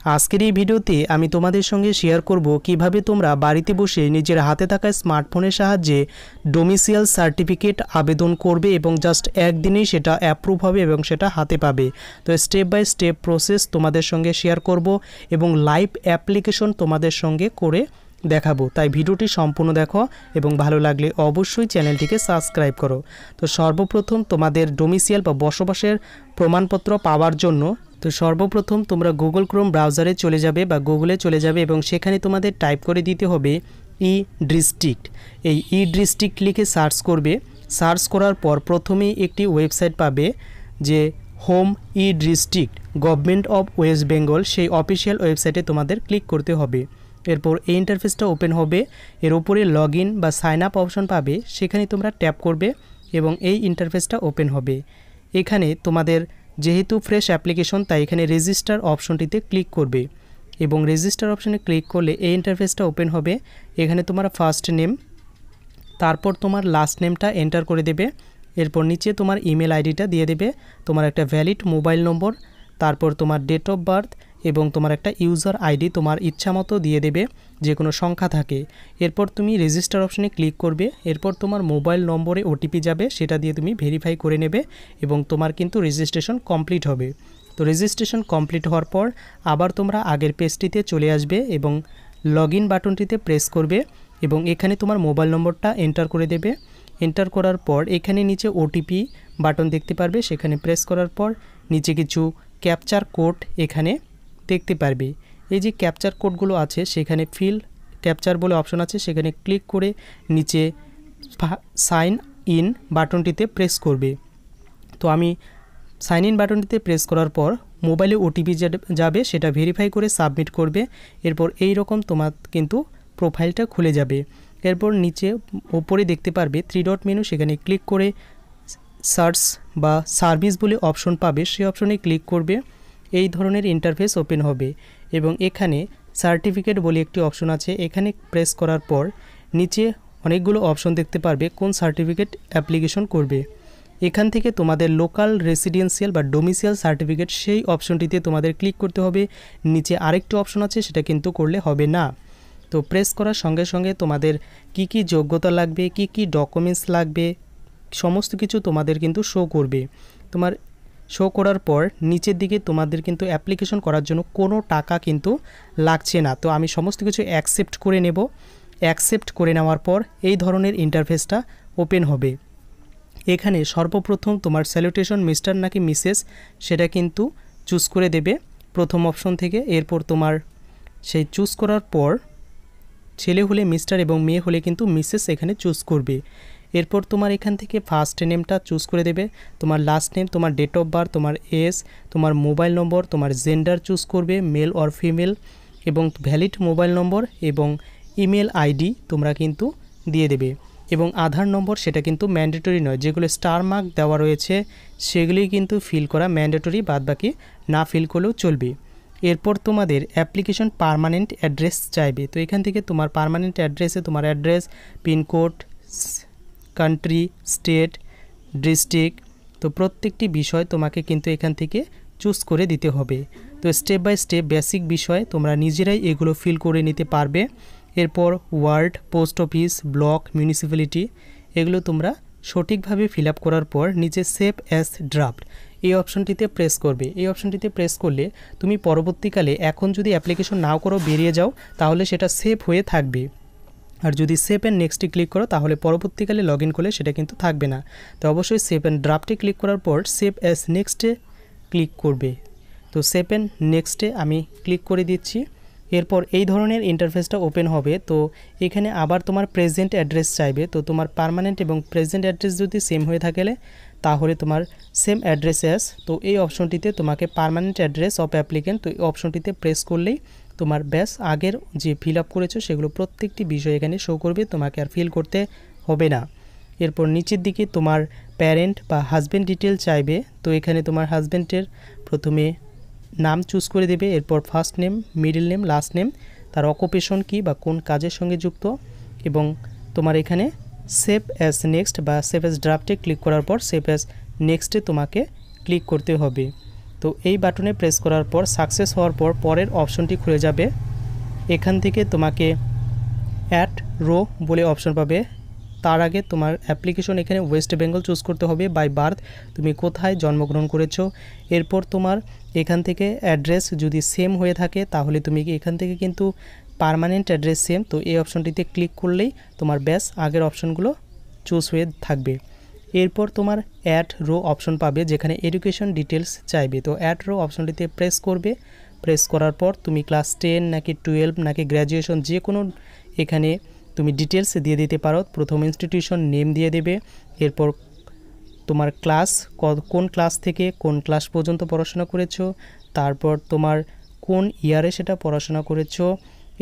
আজকের এই ভিডিওতে আমি তোমাদের সঙ্গে শেয়ার করব কিভাবে তোমরা বাড়িতে বসে নিজের হাতে থাকা স্মার্টফোনের সাহায্যে ডোমিসাইল সার্টিফিকেট আবেদন করবে এবং জাস্ট একদিনেই সেটা অ্যাপ্রুভ হবে এবং সেটা হাতে পাবে। তো স্টেপ বাই স্টেপ প্রসেস তোমাদের সঙ্গে শেয়ার করব এবং লাইভ অ্যাপ্লিকেশন তোমাদের সঙ্গে করে দেখাবো। তাই ভিডিওটি সম্পূর্ণ দেখো এবং ভালো লাগলে অবশ্যই চ্যানেলটিকে সাবস্ক্রাইব করো। তো সর্বপ্রথম তোমাদের ডোমিসাইল বা বসবাসের প্রমাণপত্র পাওয়ার জন্য সর্বপ্রথম তোমরা গুগল ক্রোম ব্রাউজারে চলে যাবে বা গুগলে চলে যাবে এবং সেখানে তোমাদের টাইপ করে দিতে হবে ই ডিস্ট্রিক্ট। এই ই ডিস্ট্রিক্ট লিখে সার্চ করবে। সার্চ করার পর প্রথমেই একটি ওয়েবসাইট পাবে যে home E district government of West Bengal, সেই অফিসিয়াল ওয়েবসাইটে তোমাদের ক্লিক করতে হবে। এরপর এই ইন্টারফেসটা ওপেন হবে। এর উপরে লগ ইন বা সাইন আপ অপশন পাবে, সেখানে তোমরা ট্যাপ করবে এবং এই ইন্টারফেসটা ওপেন হবে। এখানে তোমাদের যেহেতু ফ্রেশ অ্যাপ্লিকেশন তাই এখানে রেজিস্টার অপশনটিতে ক্লিক করবে এবং রেজিস্টার অপশনে ক্লিক করলে এই ইন্টারফেসটা ওপেন হবে। এখানে তোমার ফার্স্ট নেম, তারপর তোমার লাস্ট নেমটা এন্টার করে দেবে। এরপর নিচে তোমার ইমেল আইডিটা দিয়ে দেবে, তোমার একটা ভ্যালিড মোবাইল নম্বর, তারপর তোমার ডেট অফ বার্থ এবং তোমার একটা ইউজার আইডি তোমার ইচ্ছা মতো দিয়ে দেবে, যে কোনো সংখ্যা থাকে। এরপর তুমি রেজিস্টার অপশনে ক্লিক করবে। এরপর তোমার মোবাইল নম্বরে ওটিপি যাবে, সেটা দিয়ে তুমি ভেরিফাই করে নেবে এবং তোমার কিন্তু রেজিস্ট্রেশন কমপ্লিট হবে। তো রেজিস্ট্রেশন কমপ্লিট হওয়ার পর আবার তোমরা আগের পেজটিতে চলে আসবে এবং লগ ইন বাটনটিতে প্রেস করবে এবং এখানে তোমার মোবাইল নম্বরটা এন্টার করে দেবে। এন্টার করার পর এখানে নিচে ওটিপি বাটন দেখতে পারবে, সেখানে প্রেস করার পর নিচে কিছু ক্যাপচার কোড এখানে দেখতে পারবে। এই যে ক্যাপচার কোডগুলো আছে সেখানে ফিল ক্যাপচার বলে অপশন আছে, সেখানে ক্লিক করে নিচে সাইন ইন বাটনটিতে প্রেস করবে। তো আমি সাইন ইন বাটনটিতে প্রেস করার পর মোবাইলে ওটিপি যাবে, সেটা ভেরিফাই করে সাবমিট করবে। এরপর এই রকম তোমার কিন্তু প্রোফাইলটা খুলে যাবে। এরপর নিচে ওপরে দেখতে পারবে 3 ডট মেনু, সেখানে ক্লিক করে সার্চ বা সার্ভিস বলে অপশন পাবে, সেই অপশনে ক্লিক করবে। এই ধরনের ইন্টারফেস ওপেন হবে এবং এখানে সার্টিফিকেট বলে একটি অপশন আছে, এখানে প্রেস করার পর নিচে অনেকগুলো অপশন দেখতে পারবে কোন সার্টিফিকেট অ্যাপ্লিকেশন করবে। এখান থেকে তোমাদের লোকাল রেসিডেন্সিয়াল বা ডোমিসাইল সার্টিফিকেট সেই অপশনটিতে তোমাদের ক্লিক করতে হবে। নিচে আরেকটি অপশন আছে, সেটা কিন্তু করলে হবে না। তো প্রেস করার সঙ্গে সঙ্গে তোমাদের কি কি যোগ্যতা লাগবে, কি কি ডকুমেন্টস লাগবে, সমস্ত কিছু তোমাদের কিন্তু শো করবে। তোমার শো করার পর নিচের দিকে তোমাদের কিন্তু অ্যাপ্লিকেশন করার জন্য কোনো টাকা কিন্তু লাগছে না। তো আমি সমস্ত কিছু অ্যাকসেপ্ট করে নেব। অ্যাকসেপ্ট করে নেওয়ার পর এই ধরনের ইন্টারফেসটা ওপেন হবে। এখানে সর্বপ্রথম তোমার স্যালুটেশন মিস্টার নাকি মিসেস সেটা কিন্তু চুজ করে দেবে প্রথম অপশন থেকে। এরপর তোমার সেই চুজ করার পর ছেলে হলে মিস্টার এবং মেয়ে হলে কিন্তু মিসেস এখানে চুজ করবে। এরপর তোমার এখান থেকে ফার্স্ট নেমটা চুজ করে দেবে, তোমার লাস্ট নেম, তোমার ডেট অফ বার্থ, তোমার এজ, তোমার মোবাইল নম্বর, তোমার জেন্ডার চুজ করবে মেল অর ফিমেল এবং ভ্যালিড মোবাইল নম্বর এবং ইমেল আইডি তোমরা কিন্তু দিয়ে দেবে এবং আধার নম্বর সেটা কিন্তু ম্যান্ডেটরি নয়, যেগুলো স্টার মার্ক দেওয়া রয়েছে সেগুলি কিন্তু ফিল করা ম্যান্ডেটরি, বাদবাকি না ফিল করলেও চলবে। এরপর তোমাদের অ্যাপ্লিকেশন পার্মানেন্ট অ্যাড্রেস চাইবে। তো এখান থেকে তোমার পার্মানেন্ট অ্যাড্রেসে তোমার address, pin code, country, state, district, তো প্রত্যেকটি বিষয় তোমাকে কিন্তু এখান থেকে চুজ করে দিতে হবে। তো স্টেপ বাই স্টেপ বেসিক বিষয় তোমরা নিজেরাই এগুলো ফিল করে নিতে পারবে। এরপর ward, post office, block, municipality এগুলো তোমরা সঠিকভাবে ফিল আপ করার পর নিচে সেভ অ্যাজ ড্রাফট এই অপশনটিতে প্রেস করবে। এই অপশনটিতে প্রেস করলে তুমি পরবর্তীকালে এখন যদি অ্যাপ্লিকেশন নাও করো বেরিয়ে যাও তাহলে সেটা সেভ হয়ে থাকবে, আর যদি সেভ অ্যান্ড নেক্সটে ক্লিক করো তাহলে পরবর্তীকালে লগ ইন করলে সেটা কিন্তু থাকবে না। তো অবশ্যই সেভ অ্যান্ড ড্রাফটে ক্লিক করার পর সেভ অ্যাজ নেক্সটে ক্লিক করবে। তো সেভ অ্যান্ড নেক্সটে আমি ক্লিক করে দিচ্ছি। এরপর এই ধরনের ইন্টারফেসটা ওপেন হবে। তো এখানে আবার তোমার প্রেজেন্ট অ্যাড্রেস চাইবে। তো তোমার পার্মানেন্ট এবং প্রেজেন্ট অ্যাড্রেস যদি সেম হয়ে থাকে তাহলে তোমার সেম অ্যাড্রেস অ্যাজ, তো এই অপশনটিতে তোমাকে পার্মানেন্ট অ্যাড্রেস অফ অ্যাপ্লিকেন্ট, তো এই অপশনটিতে প্রেস করলেই তোমার ব্যাস আগের যে ফিল আপ করেছো সেগুলো প্রত্যেকটি বিষয় এখানে শো করবে, তোমাকে আর ফিল করতে হবে না। এরপর নিচের দিকে তোমার প্যারেন্ট বা হাজব্যান্ড ডিটেল চাইবে। তো এখানে তোমার হাজব্যান্ডের প্রথমে নাম চুজ করে দেবে, এরপর first name, middle name, last name, তার অকুপেশন কি বা কোন কাজের সঙ্গে যুক্ত এবং তোমার এখানে সেভ অ্যাজ নেক্সট বা সেভ অ্যাজ ড্রাফটে ক্লিক করার পর সেভ অ্যাজ নেক্সটে তোমাকে ক্লিক করতে হবে। তো এই বাটনে প্রেস করার পর সাকসেস হওয়ার পর পরের অপশনটি খুলে যাবে। এখান থেকে তোমাকে অ্যাড রো বলে অপশন পাবে। তার আগে তোমার অ্যাপ্লিকেশন এখানে ওয়েস্ট বেঙ্গল চুজ করতে হবে বাই বার্থ, তুমি কোথায় জন্মগ্রহণ করেছো। এরপর তোমার এখান থেকে অ্যাড্রেস যদি সেম হয়ে থাকে তাহলে তুমি এখান থেকে কিন্তু পার্মানেন্ট অ্যাড্রেস সেম, তো এই অপশনটিতে ক্লিক করলেই তোমার ব্যাস আগের অপশনগুলো চুজ হয়ে থাকবে। এরপর তোমার অ্যাড রো অপশন পাবে যেখানে এডুকেশন ডিটেলস চাইবে, তো অ্যাড রো অপশনটিতে প্রেস করবে। প্রেস করার পর তুমি ক্লাস 10 নাকি 12 নাকি গ্র্যাজুয়েশন যে কোনো এখানে তুমি ডিটেলস দিয়ে দিতে পারো। প্রথম ইনস্টিটিউশন নেম দিয়ে দেবে, এরপর তোমার ক্লাস কোন ক্লাস থেকে কোন ক্লাস পর্যন্ত পড়াশোনা করেছো, তারপর তোমার কোন ইয়ারে সেটা পড়াশোনা করেছো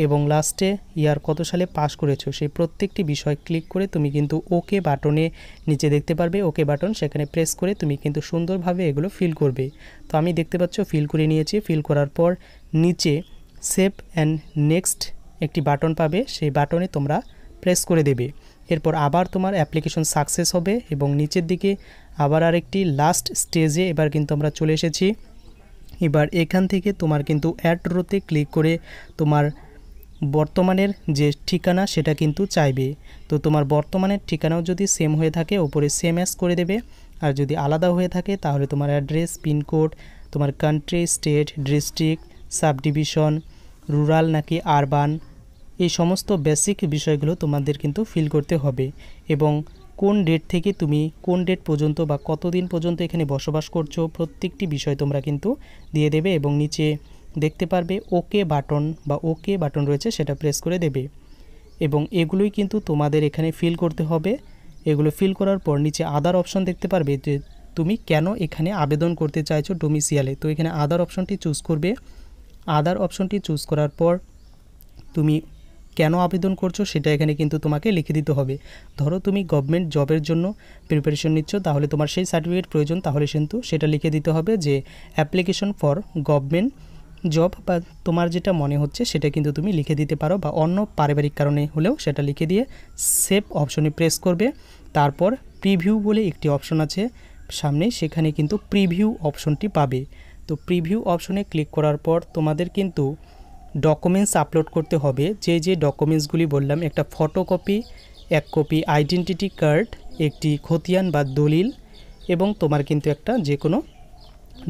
এবং লাস্টে ইয়ার কত সালে পাস করেছো, সেই প্রত্যেকটি বিষয় ক্লিক করে তুমি কিন্তু ওকে বাটনে নিচে দেখতে পারবে ওকে বাটন, সেখানে প্রেস করে তুমি কিন্তু সুন্দরভাবে এগুলো ফিল করবে। তো আমি দেখতে পাচ্ছ ফিল করে নিয়েছি। ফিল করার পর নিচে সেভ অ্যান্ড নেক্সট একটি বাটন পাবে, সেই বাটনে তোমরা প্রেস করে দেবে। এরপর আবার তোমার অ্যাপ্লিকেশন সাকসেস হবে এবং নিচের দিকে আবার আরেকটি লাস্ট স্টেজে এবার কিন্তু আমরা চলে এসেছি। এবার এখান থেকে তোমার কিন্তু অ্যাড রোতে ক্লিক করে তোমার বর্তমানের যে ঠিকানা সেটা কিন্তু চাইবে। তো তোমার বর্তমানের ঠিকানাও যদি সেম হয়ে থাকে ওপরে সেম অ্যাজ করে দেবে, আর যদি আলাদা হয়ে থাকে তাহলে তোমার অ্যাড্রেস, পিনকোড, তোমার country, state, district, subdivision, rural নাকি আরবান, এই সমস্ত বেসিক বিষয়গুলো তোমাদের কিন্তু ফিল করতে হবে। এবং কোন ডেট থেকে তুমি কোন ডেট পর্যন্ত বা কতদিন পর্যন্ত এখানে বসবাস করছো প্রত্যেকটি বিষয় তোমরা কিন্তু দিয়ে দেবে এবং নিচে দেখতে পারবে ওকে বাটন বা ওকে বাটন রয়েছে সেটা প্রেস করে দেবে। এবং এগুলোই কিন্তু তোমাদের এখানে ফিল করতে হবে। এগুলো ফিল করার পর নিচে আদার অপশন দেখতে পারবে যে তুমি কেন এখানে আবেদন করতে চাইছো ডোমিসিয়ালে, তো এখানে আদার অপশনটি চুজ করবে। আদার অপশনটি চুজ করার পর তুমি কেন আবেদন করছো সেটা এখানে কিন্তু তোমাকে লিখে দিতে হবে। ধরো তুমি গভর্নমেন্ট জবের জন্য প্রিপারেশন নিচ্ছ, তাহলে তোমার সেই সার্টিফিকেট প্রয়োজন, তাহলে কিন্তু সেটা লিখে দিতে হবে যে অ্যাপ্লিকেশন ফর গভর্নমেন্ট জব, বা তোমার যেটা মনে হচ্ছে সেটা কিন্তু তুমি লিখে দিতে পারো, বা অন্য পারিবারিক কারণে হলেও সেটা লিখে দিয়ে সেভ অপশনে প্রেস করবে। তারপর প্রিভিউ বলে একটি অপশন আছে সামনে, সেখানে কিন্তু প্রিভিউ অপশনটি পাবে। তো প্রিভিউ অপশনে ক্লিক করার পর তোমাদের কিন্তু ডকুমেন্টস আপলোড করতে হবে। যে যে ডকুমেন্টসগুলি বললাম, একটা ফটোকপি, এক কপি আইডেন্টিটি কার্ড, একটি খতিয়ান বা দলিল, এবং তোমার কিন্তু একটা যে কোনো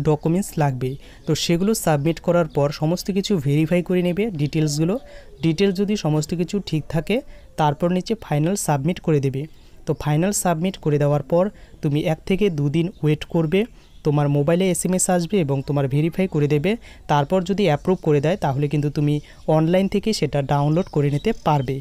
ডকুমেন্টস লাগবে। তো সেগুলো সাবমিট করার পর সমস্ত কিছু ভেরিফাই করে নেবে ডিটেলস যদি সমস্ত কিছু ঠিক থাকে তারপর নিচে ফাইনাল সাবমিট করে দেবে। তো ফাইনাল সাবমিট করে দেওয়ার পর তুমি 1 থেকে 2 দিন ওয়েট করবে, তোমার মোবাইলে SMS আসবে এবং তোমার ভেরিফাই করে দেবে। তারপর যদি অ্যাপ্রুভ করে দেয় তাহলে কিন্তু তুমি অনলাইন থেকে সেটা ডাউনলোড করে নিতে পারবে।